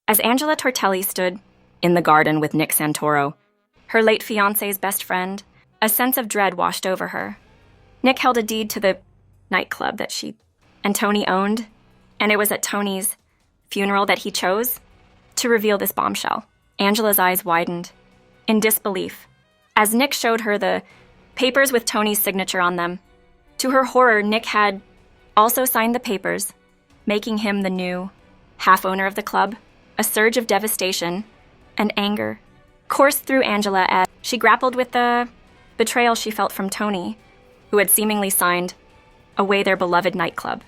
As Angela Tortelli stood in the garden with Nick Santoro, her late fiancé's best friend, a sense of dread washed over her. Nick held a deed to the nightclub that she and Tony owned, and it was at Tony's funeral that he chose to reveal this bombshell. Angela's eyes widened in disbelief as Nick showed her the papers with Tony's signature on them. To her horror, Nick had also signed the papers, making him the new half-owner of the club. A surge of devastation and anger coursed through Angela as she grappled with the betrayal she felt from Tony, who had seemingly signed away their beloved nightclub.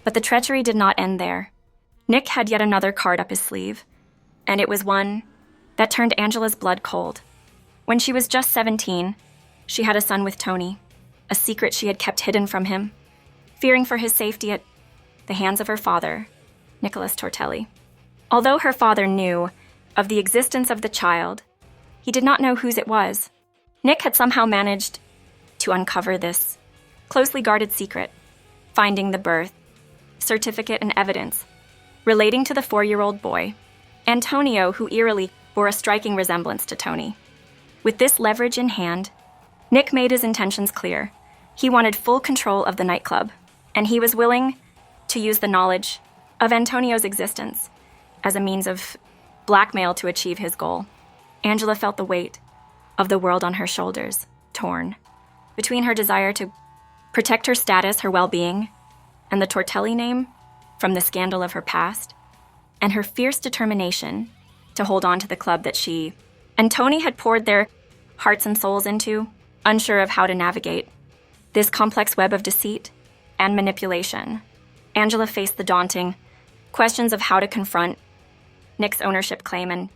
But the treachery did not end there. Nick had yet another card up his sleeve, and it was one that turned Angela's blood cold. When she was just 17, she had a son with Tony, a secret she had kept hidden from him, fearing for his safety at the hands of her father, Nicholas Tortelli. Although her father knew of the existence of the child, he did not know whose it was. Nick had somehow managed to uncover this closely guarded secret, finding the birth certificate and evidence relating to the 4-year-old boy, Antonio, who eerily bore a striking resemblance to Tony. With this leverage in hand, Nick made his intentions clear. He wanted full control of the nightclub, and he was willing to use the knowledge of Antonio's existence as a means of blackmail to achieve his goal. Angela felt the weight of the world on her shoulders, torn between her desire to protect her status, her well-being, and the Tortelli name from the scandal of her past, and her fierce determination to hold on to the club that she and Tony had poured their hearts and souls into, unsure of how to navigate this complex web of deceit and manipulation. Angela faced the daunting questions of how to confront Nick's ownership claim and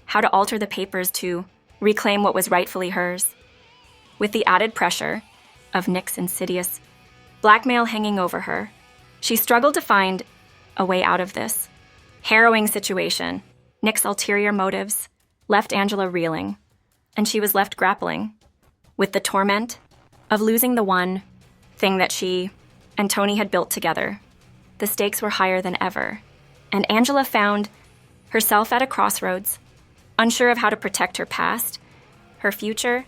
how to alter the papers to reclaim what was rightfully hers. With the added pressure of Nick's insidious blackmail hanging over her, she struggled to find a way out of this harrowing situation. Nick's ulterior motives left Angela reeling, and she was left grappling with the torment of losing the one thing that she and Tony had built together. The stakes were higher than ever, and Angela found herself at a crossroads, unsure of how to protect her past, her future,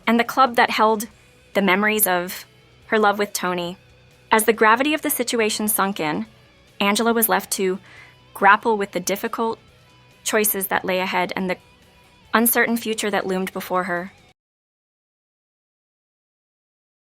and the club that held the memories of her love with Tony. As the gravity of the situation sunk in, Angela was left to grapple with the difficult choices that lay ahead and the uncertain future that loomed before her.